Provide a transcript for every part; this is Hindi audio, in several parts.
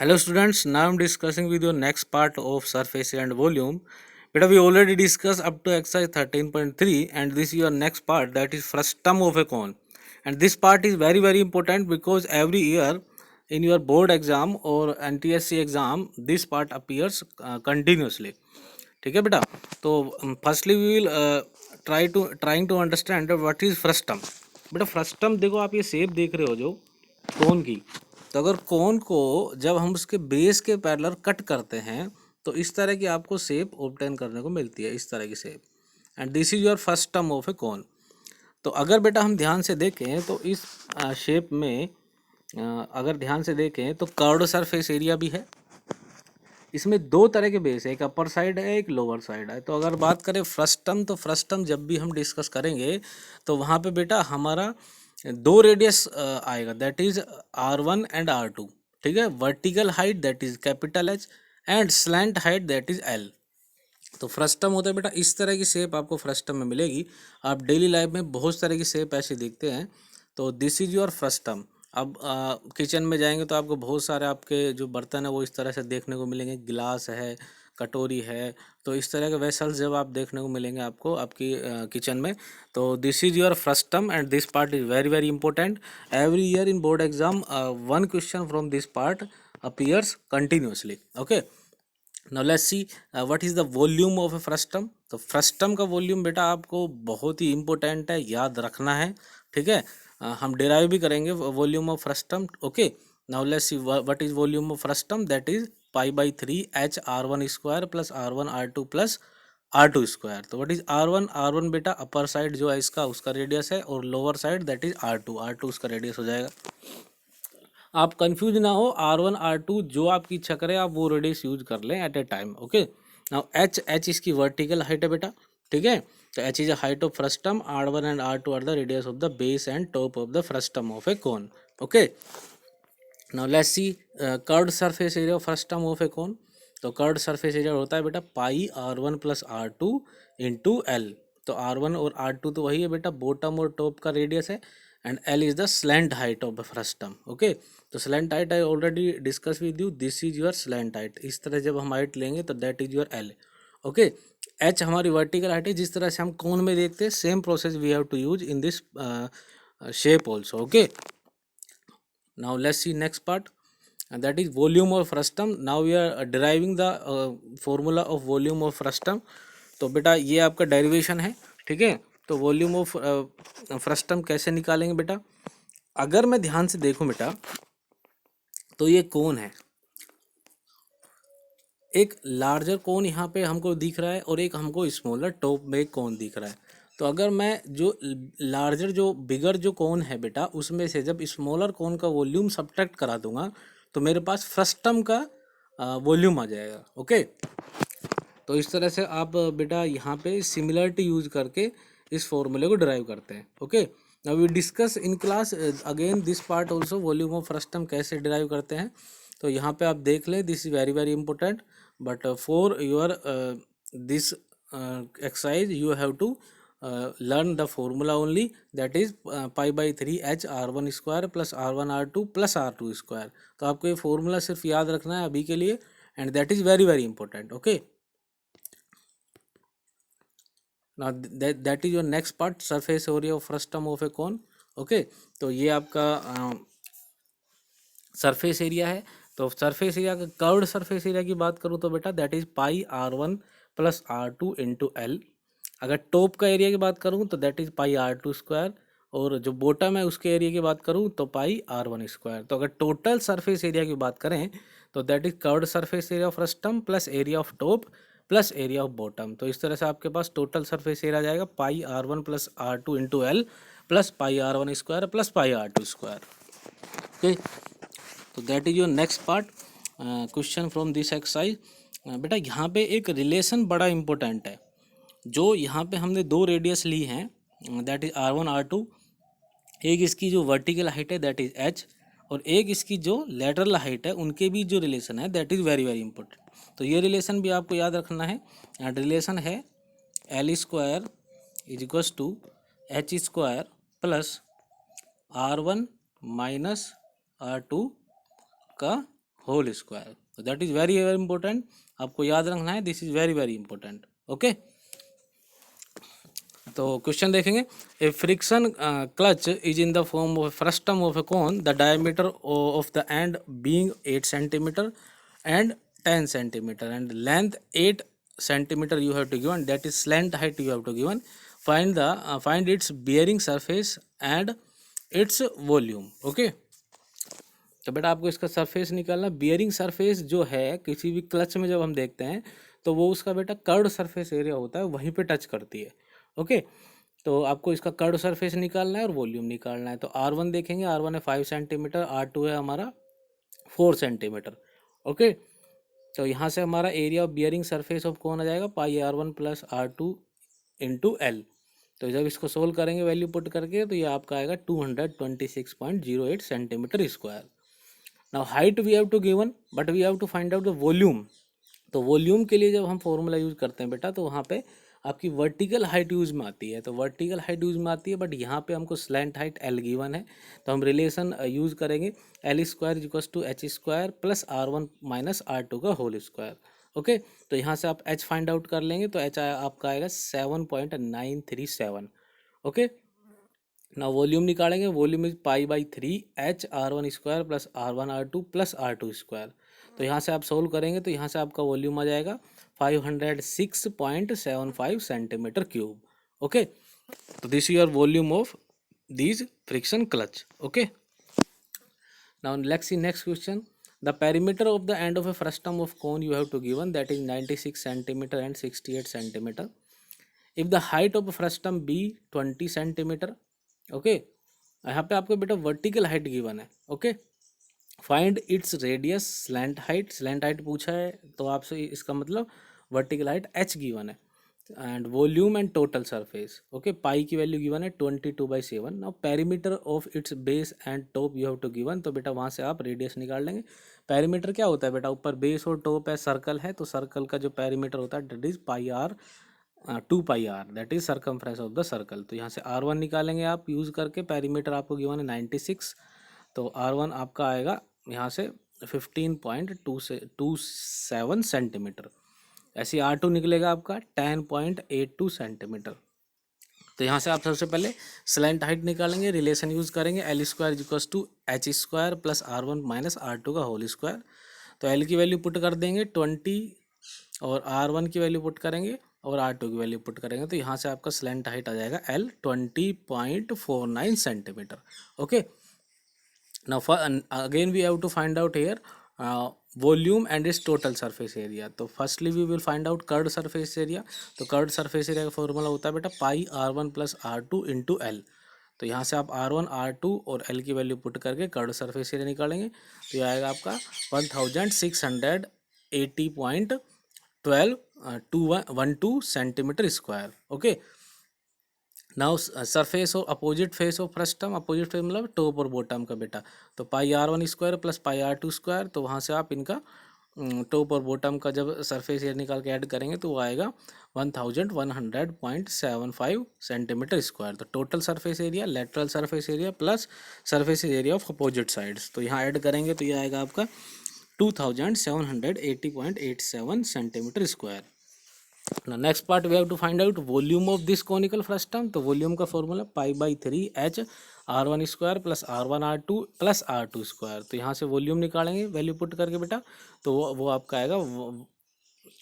Hello students, now I'm discussing with you next part of surface area and volume. But we already discussed up to exercise 13.3 and this is your next part, that is frustum of a cone. And this part is very important because every year in your board exam or NTSC exam this part appears continuously. ठीक है बेटा. तो firstly we will trying to understand what is frustum. बेटा फ्रस्टम देखो, आप ये शेप देख रहे हो जो कोन की. तो अगर कोन को जब हम उसके बेस के पैरेलल कट करते हैं तो इस तरह की आपको शेप ऑब्टेन करने को मिलती है, इस तरह की shape. And this is your frustum of a cone. तो अगर बेटा हम ध्यान से देखें तो इस शेप में अगर ध्यान से देखें तो कर्व्ड सरफेस एरिया भी है. इसमें दो तरह के बेस है, एक अपर साइड है एक लोअर साइड है. तो अगर बात करें फ्रस्टम, तो फ्रस्टम जब भी हम डिस्कस करेंगे तो वहाँ पे बेटा हमारा दो रेडियस आएगा, that is R1 and R2. ठीक है. Vertical height that is capital H and slant height that is L. तो फ्रस्टम होता है बेटा, इस तरह की शेप आपको फ्रस्टम में मिलेगी. आप डेली लाइफ में बहुत तरह की शेप ऐसी देखते हैं. तो दिस इज योर फ्रस्टम. अब किचन में जाएंगे तो आपको बहुत सारे आपके जो बर्तन है वो इस तरह से देखने को मिलेंगे. गिलास है, कटोरी है, तो इस तरह के वेसल्स जब आप देखने को मिलेंगे आपको आपकी किचन में. तो this is your frustum and this part is very important. Every year in board exam one question from this part appears continuously. Okay. Now let's see what is the volume of A frustum. तो फ्रस्टम का वॉल्यूम बेटा आपको बहुत ही इंपॉर्टेंट है, याद रखना है. ठीक है. हम डिराइव भी करेंगे volume of frustum. Okay. Now let's see what is volume of frustum. That is π/3 HR1 square plus R1 R2 plus R2 square. तो व्हाट इज R1 बेटा अपर साइड जो है इसका उसका रेडियस है, और lower side that is R2 उसका रेडियस हो जाएगा. आप कंफ्यूज ना हो, R1 R2 जो आपकी इच्छा करे आप वो रेडियस यूज कर लें at a time. Okay. Now H इसकी वर्टिकल हाइट है बेटा. ठीक है. तो H is a height of frustum. R1 and R2 are the radius of the base and top of the frustum of a cone. Okay. Now let's see curved surface area of frustum of a cone. तो कर्व्ड सरफेस एरिया होता है बेटा πR1 plus R2 into L. तो R1 और R2 तो वही है बेटा, बॉटम और टॉप का रेडियस है. And L is the slant height of the frustum. Okay. तो slant height I already discuss with you, this is your slant height. इस तरह जब हम हाइट लेंगे तो that is your L. Okay. H हमारी वर्टिकल हाइट है, जिस तरह से हम कोन में देखते हैं same process we have to use in this shape also. Okay. Now let's see next part, and that is volume of frustum. Now we are deriving the formula of volume of frustum. तो बेटा ये आपका डेरिवेशन है. ठीक है. तो वॉल्यूम ऑफ फ्रस्टम कैसे निकालेंगे बेटा. अगर मैं ध्यान से देखूं बेटा तो ये कोन है, एक लार्जर कोन यहाँ पे हमको दिख रहा है और एक हमको स्मॉलर टॉप में कोन दिख रहा है. तो अगर मैं जो लार्जर जो बिगर जो कोन है बेटा उसमें से जब स्मॉलर कोन का वॉल्यूम सब्ट्रैक्ट करा दूंगा तो मेरे पास फ्रस्टम का वॉल्यूम आ जाएगा. ओके. तो इस तरह से आप बेटा यहाँ पे सिमिलरिटी यूज करके इस फॉर्मूले को डिराइव करते हैं. Okay. Now we discuss in class again this part also, volume of frustum कैसे डिराइव करते हैं. तो यहाँ पे आप देख लें, this is very important. But for your this exercise you have to learn the formula only, that is π/3 H R1 square plus R1 R2 plus R2 square. तो आपको ये फॉर्मूला सिर्फ याद रखना है अभी के लिए, and that is very important. Okay. Now that is your next part, surface area of frustum of a cone. Okay. तो ये आपका सरफेस एरिया है. तो सरफेस एरिया का कर्व्ड सरफेस एरिया की बात करूँ तो बेटा that is πR1 plus R2 into L. अगर टॉप का एरिया की बात करूँ तो दैट इज πR2 स्क्वायर, और जो बॉटम है उसके एरिया की बात करूँ तो πR1 स्क्वायर. तो अगर टोटल सरफेस एरिया की बात करें तो that is curved surface area of frustum plus area of top plus area of bottom. तो इस तरह से आपके पास टोटल सरफेस एरिया जाएगा πR1 plus R2 into L plus πR1 square plus πR2 square. Okay. तो that is your next part question from this exercise. बेटा यहाँ पे एक रिलेशन बड़ा इंपॉर्टेंट है. जो यहाँ पे हमने दो रेडियस ली हैं, दैट इज R1 R2. एक इसकी जो वर्टिकल हाइट है दैट इज H, और एक इसकी जो लेटरल हाइट है उनके बीच जो रिलेशन है दैट इज़ वेरी इंपॉर्टेंट. तो ये रिलेशन भी आपको याद रखना है. एंड रिलेशन है L square is equals to H square plus R1 minus R2 का whole square. That is very very important, आपको याद रखना है, this is very very important. Okay, तो क्वेश्चन देखेंगे। A friction clutch is in the form of frustum of a cone, the diameter of the end being 8 centimetre and 10 centimetre and length 8 centimetre you have to given, that is slant height you have to given. Find its bearing surface and its volume. Okay, तो बेटा आपको इसका सरफेस निकालना। बियरिंग सरफेस जो है किसी भी क्लच में जब हम देखते हैं तो वो उसका बेटा कर्ड सरफेस एरिया होता है, वहीं पे टच करती है। ओके, तो आपको इसका कर्ड सरफेस निकालना है और वॉल्यूम निकालना है। तो R1 देखेंगे, R1 है 5 सेंटीमीटर, R2 है हमारा 4 सेंटीमीटर। ओके, तो यहाँ से हमारा area of bearing surface of कौन आ जाएगा, पाई R1 plus R2 into L. तो जब इसको सोल्व करेंगे वैल्यू पुट करके तो ये आपका आएगा 226.08 centimetre square. Now height we have to given but we have to find out the volume. तो वॉल्यूम के लिए जब हम फॉर्मूला यूज करते हैं बेटा, तो वहाँ पे आपकी वर्टिकल हाइट यूज में आती है, तो वर्टिकल हाइट यूज में आती है, बट यहाँ पे हमको स्लैंट हाइट एल गिवन है, तो हम रिलेशन यूज करेंगे L square equals to H square plus R1 minus R2 का होल स्क्वायर। ओके, तो यहाँ से आप एच फाइंड आउट कर लेंगे, तो एच आपका आएगा 7.937। ओके, ना वॉल्यूम निकालेंगे, volume is pi by 3 H R1 square plus R1 R2 plus R2 square. तो यहाँ से आप सोल्व करेंगे तो यहाँ से आपका वॉल्यूम आ जाएगा 506.75 सेंटीमीटर क्यूब। ओके, तो this your volume of these friction clutch. Okay, now let's see next question. The perimeter of the end of a frustum of cone you have to given, that is 96 centimeter and 68 centimeter. If the height of a frustum be 20 centimeter, okay, यहाँ पे आपको बेटा वर्टिकल हाइट गिवन है। Okay, find its radius slant height, slant height पूछा है तो आपसे इसका मतलब वर्टिकल हाइट h गिवन है, and volume and total surface. Okay, pi की वैल्यू गिवन है 22/7। Now perimeter of its base and top you have to given, तो बेटा वहाँ से आप रेडियस निकाल लेंगे। पेरीमीटर क्या होता है बेटा, ऊपर बेस और टॉप है, सर्कल है, तो सर्कल का जो पेरीमीटर होता है that is pi R 2πr, that is circumference of the circle. तो यहाँ से R1 निकालेंगे आप यूज़ करके, पेरीमीटर आपको गिवन है 96, तो R1 आपका आएगा यहाँ से 15.27 सेंटीमीटर। ऐसे R2 निकलेगा आपका 10.82 सेंटीमीटर। तो यहाँ से आप सबसे पहले स्लैंट हाइट निकालेंगे, रिलेशन यूज़ करेंगे L square equals to H square plus R1 minus R2 का होल स्क्वायर। तो एल की वैल्यू पुट कर देंगे 20 और R1 की वैल्यू पुट करेंगे और R2 की वैल्यू पुट करेंगे, तो यहाँ से आपका स्लैंट हाइट आ जाएगा L 20.49 centimetre. Okay, now again we have to find out here volume and its total surface area. तो firstly we will find out curved surface area। तो curved surface area का फॉर्मूला होता है बेटा पाई R1 plus R2 into L. तो यहाँ से आप R1 R2 और L की वैल्यू पुट करके कर्व्ड सरफेस एरिया निकालेंगे, तो ये आएगा आपका 1680.12 centimetre square. Okay, now surface और opposite face of frustum, opposite face मतलब टॉप और बॉटम का बेटा, तो pi R1 square plus pi R2 square, तो वहाँ से आप इनका टॉप और बॉटम का जब सरफेस एरिया निकाल के ऐड करेंगे तो वो आएगा 1100.75 सेंटीमीटर स्क्वायर। तो total surface area, lateral surface area plus surface area of opposite sides, तो यहाँ ऐड करेंगे तो ये आएगा आपका 2780.87 centimetre square. Next part we have to find out volume of this conical frustum. तो वॉल्यूम का formula pi by 3 H R1 square plus R1 R2 plus R2 square. तो यहाँ से वॉल्यूम निकालेंगे वैल्यू पुट करके बेटा, तो वो आपका आएगा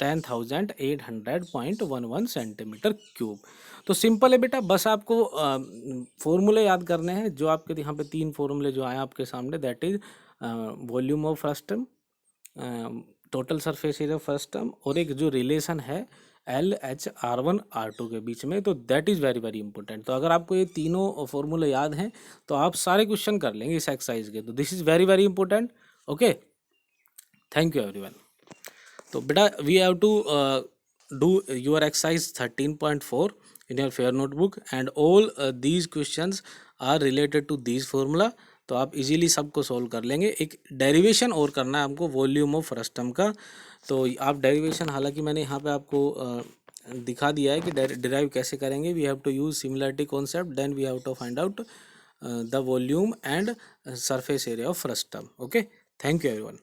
10,800.11 सेंटीमीटर क्यूब। तो सिंपल है बेटा, बस आपको फॉर्मूले याद करने हैं जो आपके यहाँ पे 3 फॉर्मूले जो आए आपके सामने, that is volume of frustum, total surface area of frustum, और एक जो रिलेशन है LH R1 R2 के बीच में, तो that is very very important. तो अगर आपको ये तीनों फॉर्मूले याद हैं तो आप सारे क्वेश्चन कर लेंगे इस एक्सरसाइज के, तो this is very very important. Okay, thank you everyone. तो बेटा we have to do your exercise 13.4 in your fair notebook and all these questions are related to these formula। तो आप इजीली सबको सॉल्व कर लेंगे। एक डेरिवेशन और करना है हमको वॉल्यूम ऑफ फ्रस्टम का, तो आप डेरिवेशन, हालांकि मैंने यहाँ पे आपको दिखा दिया है कि डिराइव कैसे करेंगे। We have to use similarity concept, then we have to find out the volume and surface area of frustum. Okay, thank you everyone.